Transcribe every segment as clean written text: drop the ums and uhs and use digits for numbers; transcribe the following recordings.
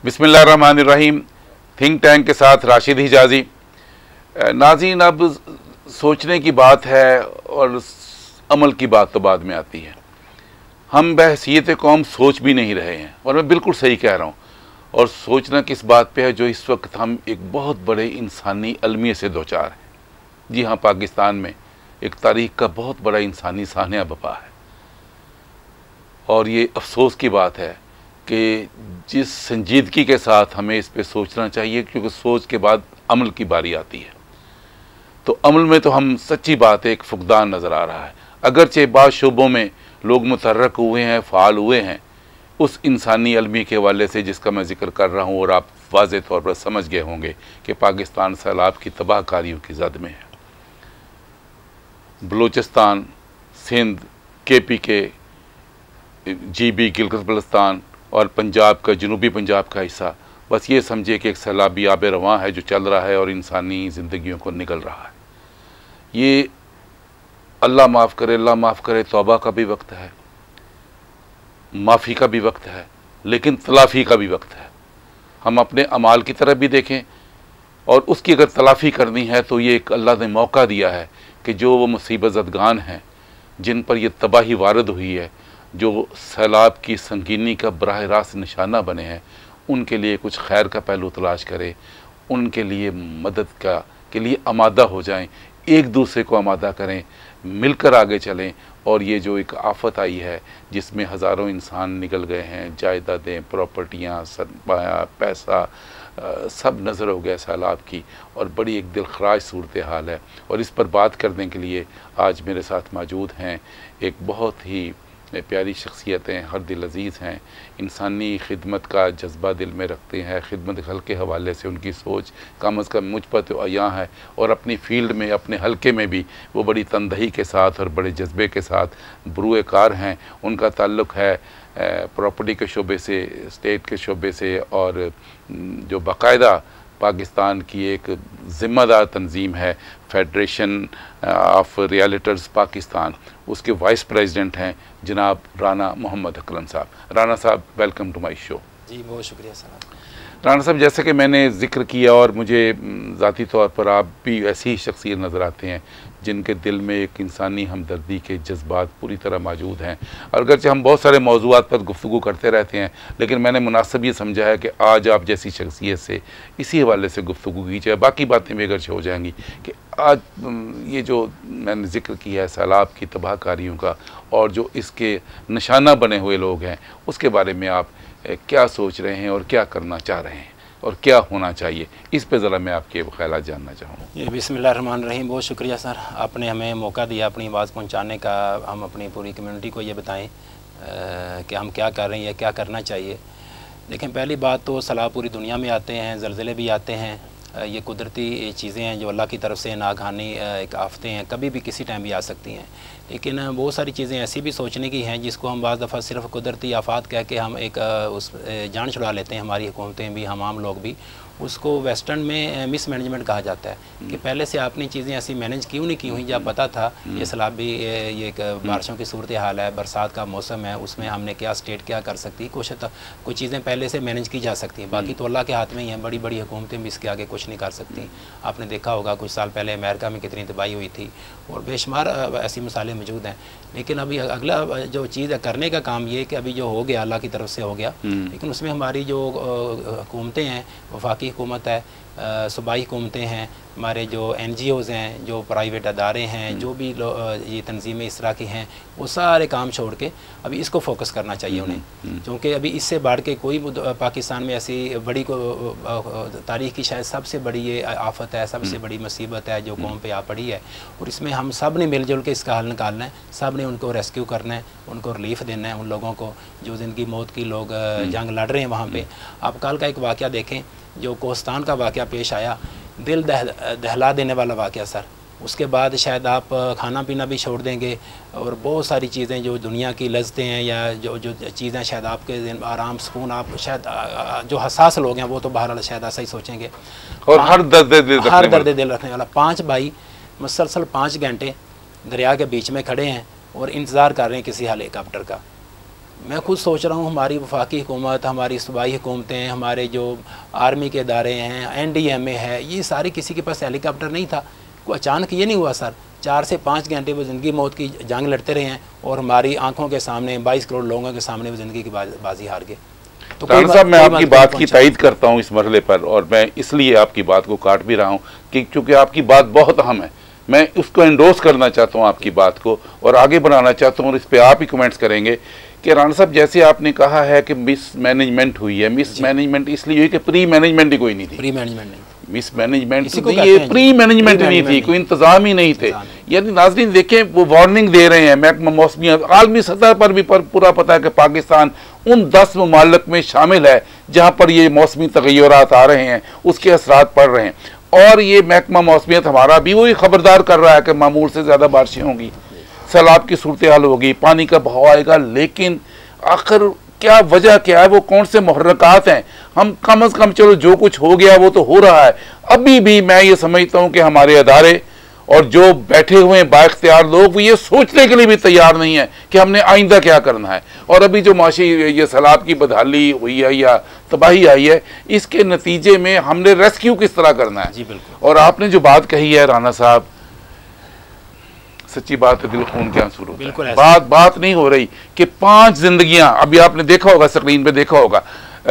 बिस्मिल्लाहिर्रहमानिर्रहीम। Think tank के साथ राशिद हिजाजी। नाज़रीन, अब सोचने की बात है और अमल की बात तो बाद में आती है। हम बहसीयत कौम सोच भी नहीं रहे हैं, और मैं बिल्कुल सही कह रहा हूँ। और सोचना किस बात पे है, जो इस वक्त हम एक बहुत बड़े इंसानी अलमिये से दो चार हैं। जी हाँ, पाकिस्तान में एक तारीख का बहुत बड़ा इंसानी सान्या बपा है, और ये अफसोस की बात है कि जिस संजीदगी के साथ हमें इस पे सोचना चाहिए, क्योंकि सोच के बाद अमल की बारी आती है। तो अमल में तो हम सच्ची बात है, एक फुकदान नज़र आ रहा है। अगरचे बाद शोबों में लोग मुतहर्रक हुए हैं, फ़ाल हुए हैं, उस इंसानी अलमी के हवाले से जिसका मैं जिक्र कर रहा हूँ, और आप वाज़े तौर पर समझ गए होंगे कि पाकिस्तान सैलाब की तबाहकारियों की जद में है। बलूचिस्तान, सिंध, KPK, GB, गिलगित बल्तिस्तान और पंजाब का, जनूबी पंजाब का हिस्सा, बस ये समझे कि एक सैलाबी आब रवां है जो चल रहा है और इंसानी ज़िंदगियों को निगल रहा है। ये अल्लाह माफ़ करे, अल्लाह माफ़ करे, तौबा का भी वक्त है, माफ़ी का भी वक्त है, लेकिन तलाफ़ी का भी वक्त है। हम अपने अमाल की तरफ भी देखें, और उसकी अगर तलाफ़ी करनी है तो ये एक अल्लाह ने मौका दिया है कि जो वो मुसीबत ज़दगान हैं, जिन पर यह तबाही वारद हुई है, जो सैलाब की संगीनी का बराह रास्त निशाना बने हैं, उनके लिए कुछ खैर का पहलू तलाश करें, उनके लिए मदद के लिए आमादा हो जाएं, एक दूसरे को आमादा करें, मिलकर आगे चलें। और ये जो एक आफत आई है जिसमें हज़ारों इंसान निकल गए हैं, जायदादें, प्रॉपर्टियाँ, सरमाया, पैसा, सब नज़र हो गया सैलाब की, और बड़ी एक दिलखराज सूरत हाल है। और इस पर बात करने के लिए आज मेरे साथ मौजूद हैं एक बहुत ही प्यारी शख्सियतें, हर दिल अज़ीज़ हैं, इंसानी खिदमत का जज्बा दिल में रखते हैं, खिदमत हल के हवाले से उनकी सोच कम अज़ कम मुझ पर तो अयां है, और अपनी फ़ील्ड में, अपने हलके में भी वो बड़ी तनदही के साथ और बड़े जज्बे के साथ बरूए कार हैं। उनका ताल्लुक़ है प्रॉपर्टी के शोबे से, स्टेट के शोबे से, और जो बाकायदा पाकिस्तान की एक ज़िम्मेदार तंजीम है फेडरेशन ऑफ रियल्टर्स पाकिस्तान, उसके वाइस प्रेसिडेंट हैं जनाब राना मोहम्मद अकरम साहब। राना साहब, वेलकम टू माय शो। जी, बहुत शुक्रिया सर। राना साहब, जैसे कि मैंने ज़िक्र किया, और मुझे ज़ाती तौर पर आप भी ऐसी ही शख्सियत नज़र आते हैं जिनके दिल में एक इंसानी हमदर्दी के जज्बात पूरी तरह मौजूद हैं। और अगरचे हम बहुत सारे मौज़ूआत पर गुफ्तगू करते रहते हैं, लेकिन मैंने मुनासिब ये समझा है कि आज आप जैसी शख्सियत से इसी हवाले से गुफ्तगू की जाए। बाकी बातें भी अगरचे हो जाएंगी कि आज ये जो मैंने ज़िक्र किया है सैलाब की तबाहकारियों का, और जो इसके निशाना बने हुए लोग हैं, उसके बारे में आप क्या सोच रहे हैं और क्या करना चाह रहे हैं और क्या होना चाहिए, इस पे ज़रा मैं आपके ख्यालात जानना चाहूँगा। बिस्मिल्लाहिर्रहमानिर्रहीम। बहुत शुक्रिया सर, आपने हमें मौका दिया अपनी आवाज़ पहुँचाने का। हम अपनी पूरी कम्युनिटी को ये बताएं कि हम क्या कर रहे हैं या क्या करना चाहिए। देखें, पहली बात तो सैलाब पूरी दुनिया में आते हैं, ज़लज़ले भी आते हैं, ये कुदरती चीज़ें हैं जो अल्लाह की तरफ से नागहानी एक आफतें हैं, कभी भी किसी टाइम भी आ सकती हैं। लेकिन बहुत सारी चीज़ें ऐसी भी सोचने की हैं जिसको हम बाज़ दफ़ा सिर्फ कुदरती आफात कह के हम एक उस जान छुड़ा लेते हैं, हमारी हुकूमतें भी, हम आम लोग भी। उसको वेस्टर्न में मिस मैनेजमेंट कहा जाता है कि पहले से आपने चीज़ें ऐसी मैनेज क्यों नहीं की हुई, जब पता था ये सैलाबी, ये एक बारिशों की सूरत हाल है, बरसात का मौसम है, उसमें हमने क्या स्टेट क्या कर सकती है, कुछ चीज़ें पहले से मैनेज की जा सकती हैं। बाकी तो अल्लाह के हाथ में ही हैं, बड़ी बड़ी हुकूमतें भी इसके आगे कुछ नहीं कर सकती। आपने देखा होगा कुछ साल पहले अमेरिका में कितनी तबाही हुई थी, और बेशुमार ऐसी मिसालें मौजूद हैं। लेकिन अभी अगला जो चीज़ है करने का काम ये कि अभी जो हो गया अल्लाह की तरफ से हो गया, लेकिन उसमें हमारी जो हुकूमतें हैं, वफाकी हुकूमत है, सूबाई हुकूमतें हैं, हमारे जो NGOs हैं, जो प्राइवेट अदारे हैं, जो भी ये तंजीमें इस तरह की हैं, वो सारे काम छोड़ के अभी इसको फोकस करना चाहिए उन्हें, क्योंकि अभी इससे बढ़ के कोई पाकिस्तान में ऐसी बड़ी तारीख़ की शायद सबसे बड़ी ये आफत है, सबसे बड़ी मुसीबत है जो कौम पे आ पड़ी है। और इसमें हम सब ने मिलजुल के इसका हल निकालना है, सब ने उनको रेस्क्यू करना है, उनको रिलीफ देना है, उन लोगों को जो ज़िंदगी मौत की लोग जंग लड़ रहे हैं वहाँ पर। आप कल का एक वाक़या देखें, जो कोस्तान का वाक़या पेश आया, दिल दहला देने वाला वाक़या सर। उसके बाद शायद आप खाना पीना भी छोड़ देंगे, और बहुत सारी चीज़ें जो दुनिया की लज्जतें हैं या जो चीज़ें शायद आपके आराम सुकून, आप शायद जो हसास लोग हैं वो तो बहरहाल शायद ऐसा ही सोचेंगे। और हर दर्द दिल रखने वाला 5 भाई मुसलसल 5 घंटे दरिया के बीच में खड़े हैं और इंतज़ार कर रहे हैं किसी हेलीकॉप्टर का। मैं खुद सोच रहा हूँ हमारी वफाकी हुकूमत, हमारी सूबाई हुकूमतें, हमारे जो आर्मी के इदारे हैं, NDMA है, ये सारे किसी के पास हेलीकॉप्टर नहीं था। कोई अचानक ये नहीं हुआ सर, 4 से 5 घंटे वो ज़िंदगी मौत की जंग लड़ते रहे हैं और हमारी आंखों के सामने 22 करोड़ लोगों के सामने वो ज़िंदगी की बाजी हार गए। तो राना साहब, मैं आपकी बात की तायद करता हूँ इस मरहले पर, और मैं इसलिए आपकी बात को काट भी रहा हूँ कि चूँकि आपकी बात बहुत अहम है, मैं उसको एंडोर्स करना चाहता हूँ आपकी बात को और आगे बढ़ाना चाहता हूँ, और इस पर आप ही कमेंट्स करेंगे कि राना साहब जैसे आपने कहा है कि मिस मैनेजमेंट हुई है, मिस मैनेजमेंट इसलिए हुई कि प्री मैनेजमेंट ही कोई नहीं थी। प्री मैनेजमेंट नहीं, मिस मैनेजमेंट ये प्री मैनेजमेंट नहीं थी, कोई इंतजाम ही नहीं थे। यानी नाज़रीन देखें, वो वार्निंग दे रहे हैं महकमा मौसमियात, आलमी सतह पर भी पूरा पता है कि पाकिस्तान उन 10 ममालिक में शामिल है जहाँ पर ये मौसमी तग़य्युरात आ रहे हैं, उसके असरात पड़ रहे हैं। और ये महकमा मौसमियत हमारा भी वही खबरदार कर रहा है कि मामूल से ज़्यादा बारिशें होंगी, सैलाब की सूरत हाल होगी, पानी का बहाव आएगा। लेकिन आखिर क्या वजह क्या है, वो कौन से मुहर्रकात हैं? हम कम अज़ कम चलो जो कुछ हो गया वो तो हो रहा है। अभी भी मैं ये समझता हूँ कि हमारे अदारे और जो बैठे हुए हैं बाइख्तियार लोग, वो ये सोचने के लिए भी तैयार नहीं है कि हमने आइंदा क्या करना है। और अभी जो माशी ये सैलाब की बदहाली हुई है या तबाही आई है, इसके नतीजे में हमने रेस्क्यू किस तरह करना है। जी बिल्कुल। और आपने जो बात कही है राना साहब, सच्ची बात है, दिल खून के आंसू होता है। बात नहीं हो रही कि 5 जिंदगियां, अभी आपने देखा होगा, स्क्रीन पे देखा होगा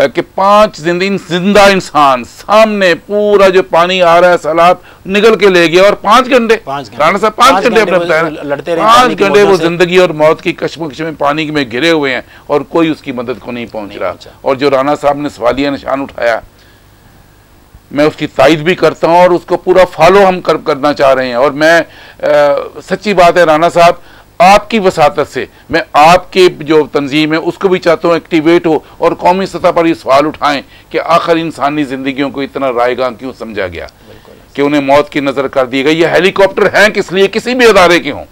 कि 5 जिंदा इंसान सामने, पूरा जो पानी आ रहा है सैलाब निकल के ले गया, और 5 घंटे राना साहब 5 घंटे अपने बताया, 5 घंटे वो जिंदगी और मौत की कश्मकश में पानी में घिरे हुए हैं और कोई उसकी मदद को नहीं पहुंच रहा। और जो राना साहब ने सवालिया निशान उठाया, मैं उसकी तायद भी करता हूं और उसको पूरा फॉलो हम करना चाह रहे हैं। और मैं सच्ची बात है राना साहब, आपकी वसातत से मैं आपके जो तंजीम है उसको भी चाहता हूँ एक्टिवेट हो और कौमी सतह पर ये सवाल उठाएं कि आखिर इंसानी जिंदगियों को इतना रायगा क्यों समझा गया कि उन्हें मौत की नजर कर दी गई। ये हेलीकॉप्टर हैं किस लिए? किसी भी अदारे के हों,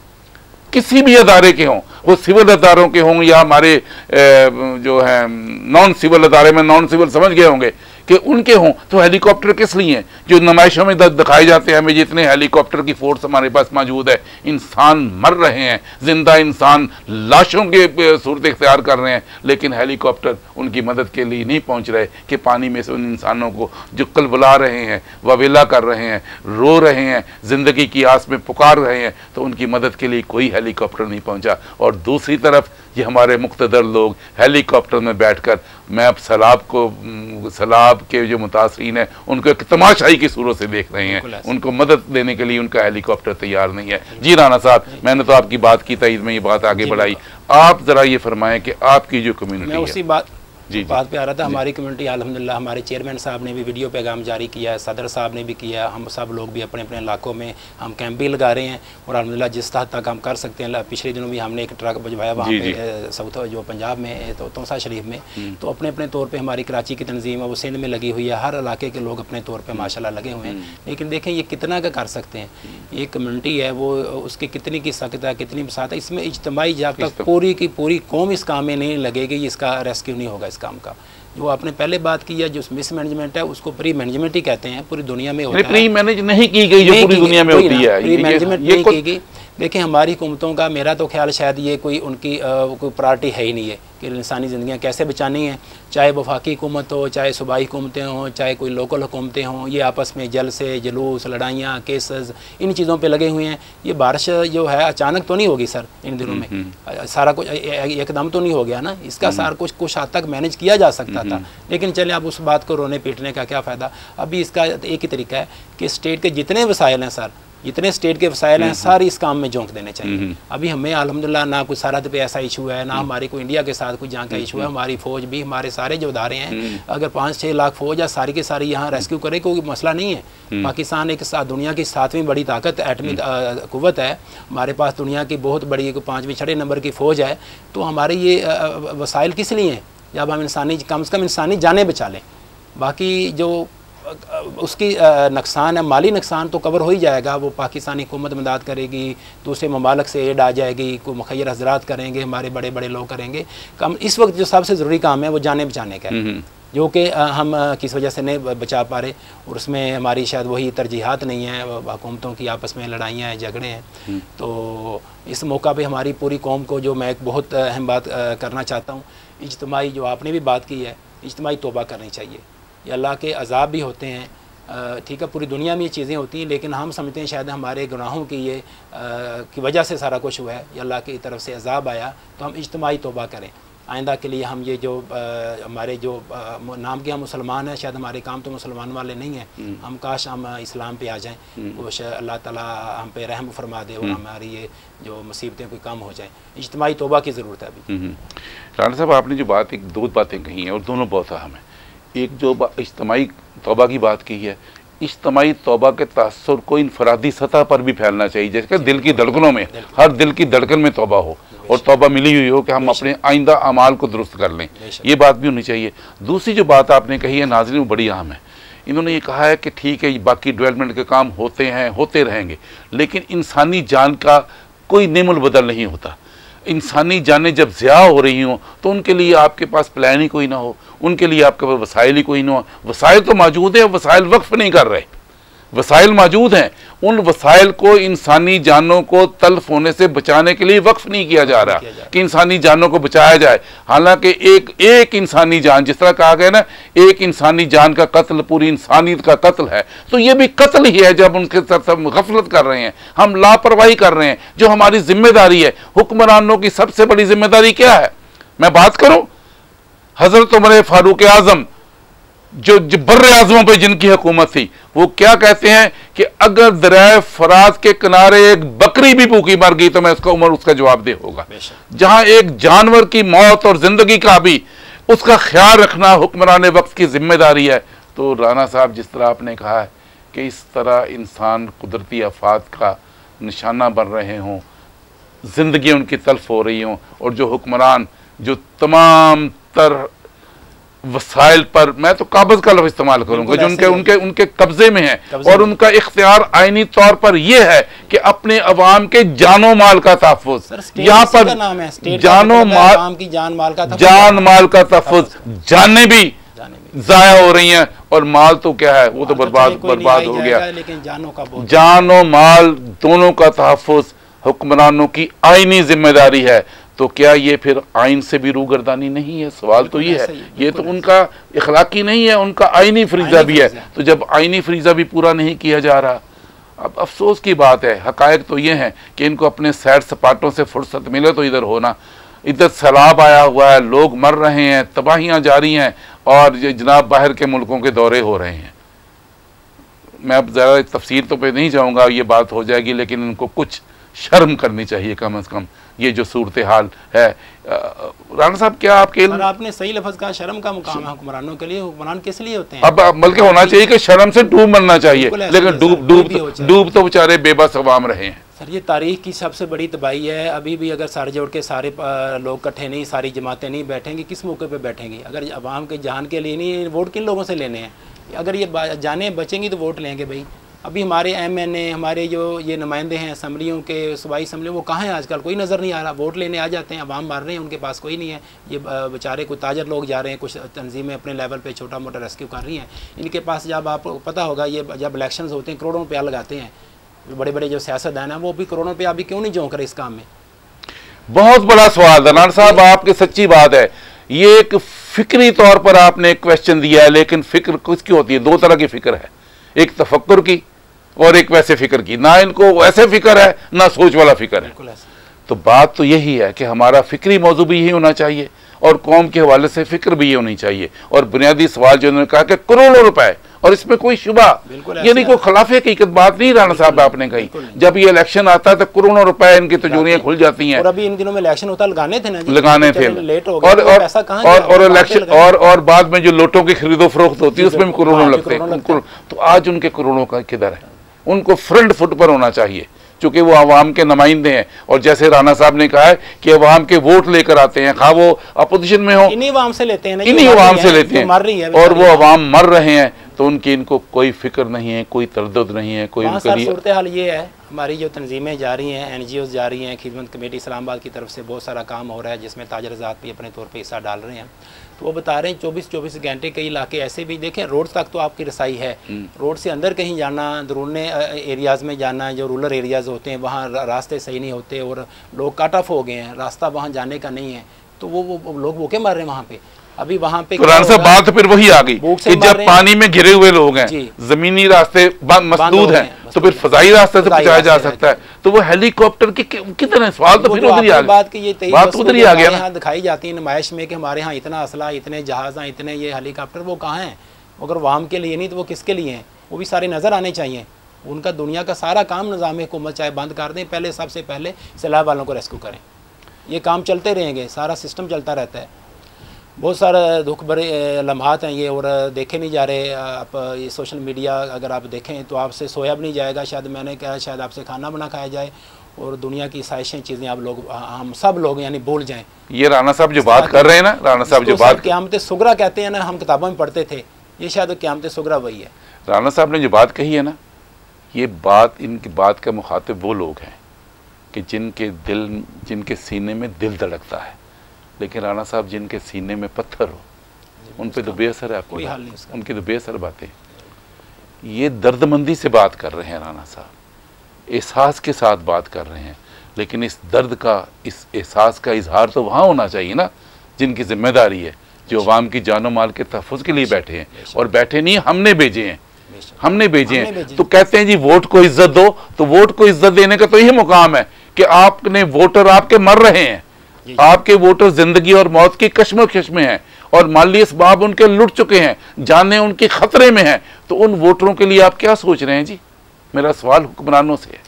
किसी भी अदारे के हों, वो सिविल अदारों के हों या हमारे जो है नॉन सिविल अदारे में नॉन सिविल समझ गए होंगे कि उनके हों, तो हेलीकॉप्टर किस लिए हैं? जो नुमाइशों में दिखाए जाते हैं हमें, जितने हेलीकॉप्टर की फोर्स हमारे पास मौजूद है, इंसान मर रहे हैं, जिंदा इंसान लाशों के सूरत इख्तियार कर रहे हैं, लेकिन हेलीकॉप्टर उनकी मदद के लिए नहीं पहुंच रहे कि पानी में से उन इंसानों को जो कलबला रहे हैं, ववेला कर रहे हैं, रो रहे हैं, जिंदगी की आस में पुकार रहे हैं, तो उनकी मदद के लिए कोई हेलीकॉप्टर नहीं पहुंचा। और दूसरी तरफ ये हमारे मुक़्तदर लोग हेलीकॉप्टर में बैठकर, मैं अब सैलाब के जो मुतासरीन हैं उनको एक तमाशाई की सूरत से देख रहे हैं, उनको मदद देने के लिए उनका हेलीकॉप्टर तैयार नहीं है। जी राना साहब, मैंने तो आपकी बात की तायद में ये बात आगे बढ़ाई, आप ज़रा ये फरमाएं कि आपकी जो कम्युनिटी है, बात पे आ रहा था, हमारी कम्युनिटी अल्हम्दुलिल्लाह, हमारे चेयरमैन साहब ने भी वीडियो पैगाम जारी किया है, सदर साहब ने भी किया, हम सब लोग भी अपने अपने इलाकों में हम कैंप भी लगा रहे हैं और अल्हम्दुलिल्लाह जिस हद तक हम कर सकते हैं। पिछले दिनों भी हमने एक ट्रक भिजवाया वहाँ पे साउथ जो पंजाब में तो तौसा शरीफ में, तो अपने अपने तौर पर हमारी कराची की तंजीम है वो सिंध में लगी हुई है, हर इलाके के लोग अपने तौर पर माशाल्लाह लगे हुए हैं। लेकिन देखें ये कितना का कर सकते हैं, ये कम्युनिटी है वो उसकी कितनी की सकता है, कितनी बसात है, इसमें इज्तमाई जब तक पूरी की पूरी कौम इस काम में नहीं लगेगी, इसका रेस्क्यू नहीं होगा इस काम का। जो आपने पहले बात की है, जो मिसमैनेजमेंट है उसको प्री मैनेजमेंट ही कहते हैं, पूरी दुनिया में होता है। प्री मैनेज नहीं की गई जो पूरी दुनिया में होती है, प्री मैनेजमेंट नहीं की गई। देखिए हमारी हुकूमतों का, मेरा तो ख्याल शायद ये कोई उनकी कोई प्रायोरिटी है ही नहीं है कि इंसानी ज़िंदगियाँ कैसे बचानी है। चाहे वफाकी हुकूमत हो, चाहे सूबाई हुकूमतें हों, चाहे कोई लोकल हुकूमतें हों, ये आपस में जलसे, जुलूस, लड़ाइयाँ, केसेस, इन चीज़ों पे लगे हुए हैं। ये बारिश जो है अचानक तो नहीं होगी सर इन दिनों में, सारा कुछ एकदम तो नहीं हो गया ना, इसका सारा कुछ हद तक मैनेज किया जा सकता था। लेकिन चले अब उस बात को रोने पीटने का क्या फ़ायदा। अभी इसका एक ही तरीका है कि स्टेट के जितने वसाइल हैं सर, जितने स्टेट के वसाइल हैं सारी इस काम में झोंक देने चाहिए। अभी हमें अल्हम्दुलिल्लाह ना कोई सरहद पे ऐसा इशू है, ना हमारी कोई इंडिया के साथ कोई जहाँ का इशू है। हमारी फ़ौज भी, हमारे सारे जो इदारे हैं, अगर 5-6 लाख फ़ौज या सारी की सारी यहाँ रेस्क्यू करे कोई मसला नहीं है। पाकिस्तान एक दुनिया की 7वीं बड़ी ताकत एटमी कुव्वत है, हमारे पास दुनिया की बहुत बड़ी 5वीं 6 नंबर की फ़ौज है। तो हमारे ये वसाइल किस लिए हैं जब हम इंसानी कम से कम इंसानी जानें बचा लें। बाकी जो उसकी नुकसान है, माली नुकसान तो कवर हो ही जाएगा, वो पाकिस्तानी हुकूमत मदद करेगी, दूसरे ममालिक से एड आ जाएगी, कोई मुखैर हजरात करेंगे, हमारे बड़े बड़े लोग करेंगे। कम इस वक्त जो सबसे ज़रूरी काम है वो जाने बचाने का है। जो कि हम किस वजह से नहीं बचा पा रहे, और उसमें हमारी शायद वही तरजीहात नहीं है, हुकूमतों की आपस में लड़ाइयाँ हैं, झगड़े हैं। तो इस मौका पे हमारी पूरी कौम को जो मैं एक बहुत अहम बात करना चाहता हूँ, इज्तिमाई जो आपने भी बात की है, इज्तिमाई तौबा करनी चाहिए। ये अल्लाह के अज़ाब भी होते हैं, ठीक है, पूरी दुनिया में ये चीज़ें होती हैं, लेकिन हम समझते हैं शायद हमारे गुनाहों की ये की वजह से सारा कुछ हुआ है, या अल्लाह की तरफ से अज़ाब आया। तो हम इज्तिमाई तौबा करें आइंदा के लिए। हम ये जो हमारे जो नाम के हम मुसलमान हैं, शायद हमारे काम तो मुसलमान वाले नहीं हैं, हम काश हम इस्लाम पे आ जाएं, वो अल्लाह ताला हम पे रहम फरमा दे और हमारी ये जो मुसीबतें कोई कम हो जाएं। इज्तिमाई तौबा की ज़रूरत है अभी। राना साहब, आपने जो बात एक दो बातें कही हैं और दोनों बहुत अहम हैं। एक जो इज्तिमाई तौबा की बात की है, इज्तिमाई तौबा के तासुर को इनफरादी सतह पर भी फैलना चाहिए, जैसे दिल की धड़कनों में, हर दिल की धड़कन में तौबा हो और तौबा मिली हुई हो कि हम अपने आइंदा अमाल को दुरुस्त कर लें, ये बात भी होनी चाहिए। दूसरी जो बात आपने कही है नाज़रीन, वो बड़ी अहम है। इन्होंने ये कहा है कि ठीक है, बाकी डेवलपमेंट के काम होते हैं, होते रहेंगे, लेकिन इंसानी जान का कोई नेमुल बदल नहीं होता। इंसानी जानें जब ज़िया हो रही हों तो उनके लिए आपके पास प्लान ही कोई ना हो, उनके लिए आपके पास वसाइल ही कोई ना हो। वसाइल तो मौजूद है, वसाइल वक्फ नहीं कर रहे, वसाइल मौजूद हैं, उन वसाइल को इंसानी जानों को तल्फ होने से बचाने के लिए वक्फ नहीं किया जा रहा कि इंसानी जानों को बचाया जाए। हालांकि एक इंसानी जान, जिस तरह कहा गया ना, एक इंसानी जान का कत्ल पूरी इंसानियत का कत्ल है, तो ये भी कत्ल ही है जब उनके साथ हम गफलत कर रहे हैं, हम लापरवाही कर रहे हैं। जो हमारी जिम्मेदारी है, हुक्मरानों की सबसे बड़ी जिम्मेदारी क्या है? मैं बात करूं हजरत उमर फारूक आजम, जो बर्रे आजमों पे जिनकी हुकूमत थी, वो क्या कहते हैं कि अगर दरिया फरात के किनारे एक बकरी भी भूखी मर गई तो मैं उसका उमर उसका जवाबदेह होगा। जहां एक जानवर की मौत और जिंदगी का भी उसका ख्याल रखना हुक्मरान वक्त की जिम्मेदारी है। तो राना साहब, जिस तरह आपने कहा है कि इस तरह इंसान कुदरती आफात का निशाना बन रहे हों, जिंदगी उनकी तल्फ हो रही हों, और जो हुक्मरान जो तमाम तर वसाइल पर, मैं तो काबज का लफ्ज़ इस्तेमाल करूंगा, जो उनके कब्जे में है, और उनका इख्तियार आईनी तौर पर यह है कि अपने अवाम के जानो माल का तहफ़्फ़ुज़, यहाँ पर जानो माल की जान माल का तहफ़्फ़ुज़, जाने भी ज़ाया हो रही हैं, और माल तो क्या है, वो तो बर्बाद हो गया, लेकिन जानो माल दोनों का तहफ़्फ़ुज़ हुक्मरानों की आईनी जिम्मेदारी है। तो क्या ये फिर आइन से भी रूगर्दानी नहीं है? सवाल तो ये है, ये तो उनका इखलाकी नहीं है, उनका आइनी फरीज़ा भी है। तो जब आइनी फरीज़ा भी पूरा नहीं किया जा रहा, अब अफसोस की बात है। हकायक तो ये हैं कि इनको अपने सैर सपाटों से फुर्सत मिले तो इधर होना, इधर सैलाब आया हुआ है, लोग मर रहे हैं, तबाहियाँ जारी हैं, और ये जनाब बाहर के मुल्कों के दौरे हो रहे हैं। मैं अब ज़रा तफसीर तो पे नहीं जाऊँगा, ये बात हो जाएगी, लेकिन इनको कुछ शर्म करनी चाहिए कम अज़ कम, ये जो सूरत हाल है। राना साहब, क्या आपके आपने सही लफ्ज़ कहा, शर्म का मुकाम है हुक्मरानों के लिए। हुक्मरान किस लिए होते हैं? अब बल्कि होना चाहिए कि शर्म से डूब मरना चाहिए, लेकिन डूब तो बेचारे बेबस अवाम रहे हैं। सर, ये तारीख की सबसे बड़ी तबाही है। अभी भी अगर सर जोड़ के सारे लोग इकट्ठे नहीं, सारी जमातें नहीं बैठेंगी, किस मौके पे बैठेंगी? अगर अवाम के जान के लिए नहीं, वोट किन लोगों से लेने हैं? अगर ये जाने बचेंगी तो वोट लेंगे भाई। अभी हमारे MNA, हमारे जो ये नुमाइंदे हैं असम्बलियों के, सूबाई असम्बलियों, वो कहाँ हैं आजकल? कोई नज़र नहीं आ रहा। वोट लेने आ जाते हैं, अवाम मार रहे हैं, उनके पास कोई नहीं है। ये बेचारे कुछ ताजर लोग जा रहे हैं, कुछ तंजीमें अपने लेवल पे छोटा मोटा रेस्क्यू कर रही हैं। इनके पास, जब आपको पता होगा, ये जब इलेक्शन होते हैं करोड़ों रुपया लगाते हैं, बड़े बड़े जो सियासतदान हैं वो भी करोड़ों रुपया अभी क्यों नहीं झोंक रहे इस काम में? बहुत बड़ा सवाल है राना साहब, आपकी सच्ची बात है। ये एक फिक्री तौर पर आपने एक क्वेश्चन दिया है, लेकिन फिक्र किसकी होती है? दो तरह की फिक्र है, एक तफक्कुर की और एक वैसे फिक्र की। ना इनको वैसे फिक्र है, ना सोच वाला फिक्र है। तो बात तो यही है कि हमारा फिक्री मौजू भी यही होना चाहिए, और कौम के हवाले से फिक्र भी ये होनी चाहिए। और बुनियादी सवाल जो उन्होंने कहा कि करोड़ों रुपए, और इसमें कोई शुबा, ये नहीं कोई खिलाफ हकीकत बात नहीं राना साहब आपने कही। जब ये इलेक्शन आता है तो करोड़ों रुपए इनकी तिजोरियां खुल जाती हैं। और अभी इन दिनों में इलेक्शन होता, लगाने थे ना, लगाने थे, और इलेक्शन और बाद में जो लोटों की खरीदो फरोख्त होती है उसमें भी करोड़ों लगते हैं। तो आज उनके करोड़ों का किधर है? उनको फ्रंट फुट पर होना चाहिए, चूंकि वो अवाम के नुमाइंदे हैं। और जैसे राना साहब ने कहा है कि अवाम के वोट लेकर आते हैं, खा वो अपोजिशन में हो, इन्हीं अवाम से लेते हैं, इन्हीं अवाम से लेते हैं, और वो अवाम मर रहे हैं। तो उनकी इनको कोई फिक्र नहीं है, कोई तरद्दुद नहीं है, कोई उनके लिए। सूरत हाल ये है, हमारी जो तंजीमें जा रही हैं, NGOs जा रही हैं, खिदमत कमेटी इस्लामाबाद की तरफ से बहुत सारा काम हो रहा है जिसमें ताजर आज़ाद भी अपने तौर पे हिस्सा डाल रहे हैं। तो वो बता रहे हैं 24-24 घंटे कई इलाके ऐसे भी देखें, रोड तक तो आपकी रसाई है, रोड से अंदर कहीं जाना, अंदरूनी एरियाज़ में जाना, जो रूरल एरियाज़ होते हैं वहाँ रास्ते सही नहीं होते और लोग कट ऑफ हो गए हैं, रास्ता वहाँ जाने का नहीं है, तो वो लोग भूखे मर रहे हैं वहाँ पे। अभी वहाँ पे तो राना साहब बात फिर वही आ गई कि जब पानी में घिरे हुए लोग हैं, जमीनी रास्ते मसदूद हैं, तो फिर फजाई रास्ते से पहुंचाया जा सकता है, तो वो हेलीकॉप्टर की कितने सवाल तो फिर उधर ही आ गया। बात उधर ही आ गया ना। दिखाई जाती है नुमाइश में कि हमारे यहाँ इतना असला, इतने जहाज़, इतने ये हेलीकॉप्टर, वो कहाँ हैं? अगर वाम के लिए नहीं तो वो किसके लिए हैं? वो भी सारे नज़र आने चाहिए। उनका दुनिया का सारा काम निज़ाम हुकूमत चाहे बंद कर दें, पहले सबसे पहले सैलाब वालों को रेस्क्यू करें। ये काम चलते रहेंगे, सारा सिस्टम चलता रहता है। बहुत सारे दुख भरे लम्हात हैं ये, और देखे नहीं जा रहे। आप ये सोशल मीडिया अगर आप देखें तो आपसे सोया भी नहीं जाएगा। शायद मैंने कहा शायद आपसे खाना बना खाया जाए और दुनिया की साजिशें चीज़ें आप लोग, हम सब लोग यानी भूल जाएं। ये राना साहब जो बात कर रहे हैं ना, राना साहब जो बात क़यामत सुगरा कहते हैं ना, हम किताबों में पढ़ते थे, ये शायद क़यामत सुगरा वही है। राना साहब ने जो बात कही है ना, ये बात, इनकी बात का मुखातिब वो लोग हैं कि जिनके सीने में दिल धड़कता है, लेकिन राना साहब जिनके सीने में पत्थर हो, उन पे तो बेअसर है आपकी बात, उनकी तो बेअसर बातें। ये दर्दमंदी से बात कर रहे हैं राना साहब, एहसास के साथ बात कर रहे हैं, लेकिन इस दर्द का, इस एहसास का इजहार तो वहाँ होना चाहिए ना जिनकी जिम्मेदारी है, जो अवाम की जानो माल के तहफ़्फ़ुज़ के लिए बैठे हैं। और बैठे नहीं, हमने भेजे हैं, हमने भेजे हैं। तो कहते हैं जी वोट को इज्जत दो, तो वोट को इज्जत देने का तो यही मुकाम है कि आपने, वोटर आपके मर रहे हैं, आपके वोटर जिंदगी और मौत की कश्मकश में हैं और माली असबाब उनके लुट चुके हैं, जाने उनके खतरे में हैं, तो उन वोटरों के लिए आप क्या सोच रहे हैं जी? मेरा सवाल हुक्मरानों से है,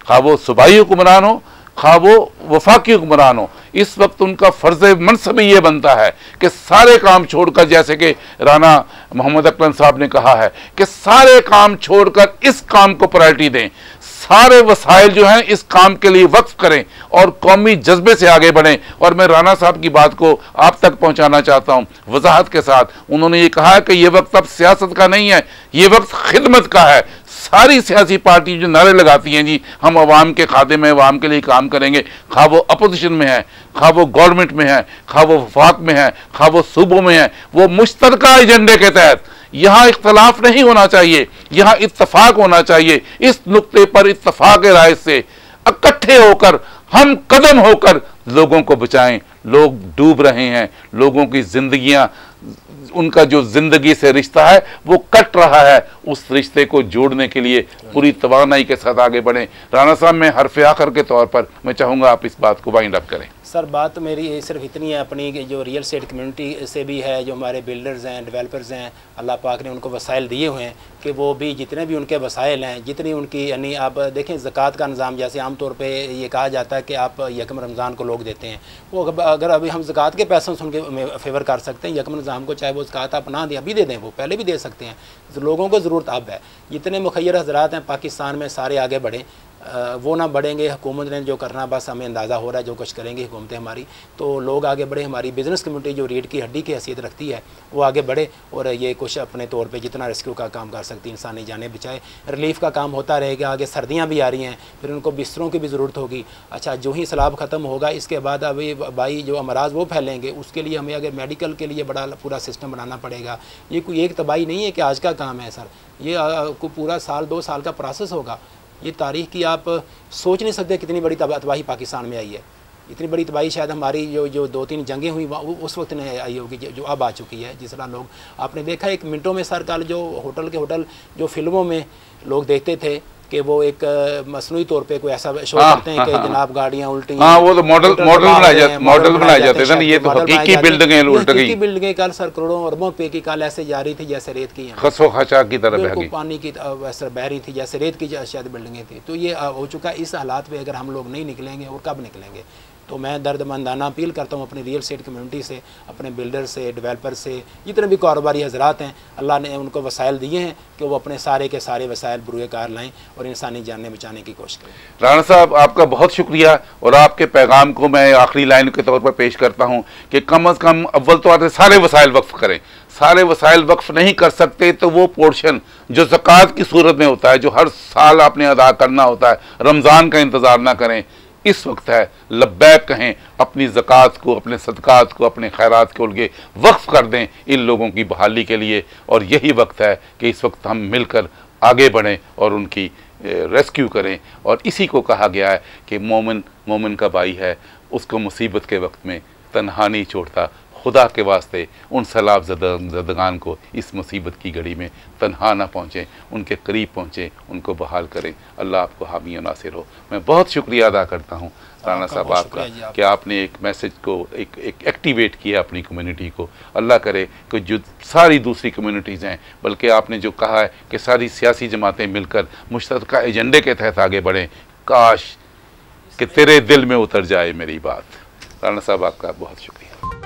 खा वो सूबाई हुक्मरान हो, खा वो वफाकी हुक्मरान हो, इस वक्त उनका फर्ज मनसब ये बनता है कि सारे काम छोड़कर, जैसे कि राना मोहम्मद अकरम साहब ने कहा है कि सारे काम छोड़कर इस काम को प्रायोरिटी दें, सारे वसाइल जो हैं इस काम के लिए वक्फ करें और कौमी जज्बे से आगे बढ़ें। और मैं राना साहब की बात को आप तक पहुंचाना चाहता हूं वजाहत के साथ। उन्होंने ये कहा है कि ये वक्त अब सियासत का नहीं है, ये वक्त खिदमत का है। सारी सियासी पार्टी जो नारे लगाती हैं जी हम अवाम के खाते में, अवाम के लिए काम करेंगे, खा वो अपोजिशन में है, खा वो गवर्नमेंट में है, खा वो वफाक में है, खा वो सूबों में है, वो मुश्तरका एजेंडे के तहत यहाँ इख्तलाफ नहीं होना चाहिए, यहाँ इत्तफाक होना चाहिए। इस नुक्ते पर इत्तफाक राय से इकट्ठे होकर हम कदम होकर लोगों को बचाएं। लोग डूब रहे हैं, लोगों की जिंदगियां, उनका जो जिंदगी से रिश्ता है वो कट रहा है, उस रिश्ते को जोड़ने के लिए पूरी तवानाई के साथ आगे बढ़ें। राना साहब, मैं हरफ आखिर के तौर पर मैं चाहूँगा आप इस बात को वाइंड अप करें। सर बात मेरी सिर्फ इतनी है, अपनी जो रियल एस्टेट कम्युनिटी से भी है, जो हमारे बिल्डर्स हैं, डेवलपर्स हैं, अल्लाह पाक ने उनको वसाइल दिए हुए हैं कि वो भी जितने भी उनके वसाइल हैं, जितनी उनकी, यानी आप देखें ज़कात का निज़ाम, जैसे आम तौर पे ये कहा जाता है कि आप यकम रमज़ान को लोग देते हैं, वो अगर अभी हम ज़कात के पैसों से उनके फेवर कर सकते हैं, यकम निज़ाम को, चाहे वो ज़कात आप ना दें, अभी दे दें, वो पहले भी दे सकते हैं। लोगों को ज़रूरत अब है। जितने मुखय्यर हज़रात हैं पाकिस्तान में, सारे आगे बढ़ें, वो ना बढ़ेंगे। हुकूमत ने जो करना, बस हमें अंदाज़ा हो रहा है जो कुछ करेंगी हुकूमतें हमारी, तो लोग आगे बढ़े। हमारी बिज़नेस कम्युनिटी जो रीढ़ की हड्डी की हैसियत रखती है वो आगे बढ़े और ये कुछ अपने तौर पे जितना रेस्क्यू का काम कर सकती है, इंसानी जाने बचाए, रिलीफ का काम होता रहेगा। आगे सर्दियाँ भी आ रही हैं, फिर उनको बिस्तरों की भी ज़रूरत होगी। अच्छा, जो ही सैलाब ख़त्म होगा इसके बाद अभी भाई जो अमराज वो फैलेंगे, उसके लिए हमें अगर मेडिकल के लिए बड़ा पूरा सिस्टम बनाना पड़ेगा। ये कोई एक तबाही नहीं है कि आज का काम है सर, ये को पूरा साल 2 साल का प्रोसेस होगा। ये तारीख़ की आप सोच नहीं सकते कितनी बड़ी तबाही पाकिस्तान में आई है। इतनी बड़ी तबाही शायद हमारी जो 2-3 जंगें हुई उस वक्त नहीं आई होगी जो अब आ चुकी है। जिस तरह लोग, आपने देखा एक मिनटों में सर, कल जो होटल जो फिल्मों में लोग देखते थे कि वो एक मसनूई तौर पे कोई ऐसा शो करते हैं कि जनाब गाड़ियाँ उल्टी, वो तो मॉडल बनाए जाते थे ना, ये तो हकीकी बिल्डिंगें उल्ट गई। हकीकी बिल्डिंगें कल सर करोड़ों अरबों पे की कल ऐसे जा रही थी जैसे रेत की, खसो खचा की तरह बह गई, पानी की वैसे बह रही थी जैसे रेत की शायद बिल्डिंगें थी। तो ये हो चुका है। इस हालात पे अगर हम लोग नहीं निकलेंगे, और कब निकलेंगे? तो मैं दर्दमंदाना अपील करता हूँ अपनी रियल एस्टेट कम्युनिटी से, अपने बिल्डर से, डेवलपर से, जितने भी कारोबारी हजरात हैं, अल्लाह ने उनको वसाइल दिए हैं कि वो अपने सारे के सारे वसाइल बुरुए कार लाएँ और इंसानी जानें बचाने की कोशिश करें। राणा साहब, आपका बहुत शुक्रिया, और आपके पैगाम को मैं आखिरी लाइन के तौर पर पेश करता हूँ कि कम अज़ कम अव्वल तौर पर सारे वसाइल वक्फ करें। सारे वसाइल वक्फ नहीं कर सकते तो वो पोर्शन जो ज़कात की सूरत में होता है, जो हर साल आपने अदा करना होता है, रमज़ान का इंतज़ार ना करें। इस वक्त है लब्बैक कहें, अपनी ज़कात को, अपने सदक़ात को, अपने खैरात को उनके वक्फ कर दें इन लोगों की बहाली के लिए। और यही वक्त है कि इस वक्त हम मिलकर आगे बढ़ें और उनकी रेस्क्यू करें। और इसी को कहा गया है कि मोमिन का भाई है, उसको मुसीबत के वक्त में तन्हा नहीं छोड़ता। खुदा के वास्ते उन सैलाब ज़दगान को इस मुसीबत की घड़ी में तन्हा ना पहुँचें, उनके करीब पहुँचें, उनको बहाल करें। अल्लाह आपको हामी और नासिर हो। मैं बहुत शुक्रिया अदा करता हूँ राणा साहब आपका कि आपने एक मैसेज को एक एक्टिवेट किया अपनी कम्युनिटी को। अल्लाह करे कि जो सारी दूसरी कम्युनिटीज़ हैं, बल्कि आपने जो कहा है कि सारी सियासी जमातें मिलकर मुश्तरका एजेंडे के तहत आगे बढ़ें, काश कि तेरे दिल में उतर जाए मेरी बात। राणा साहब आपका बहुत शुक्रिया।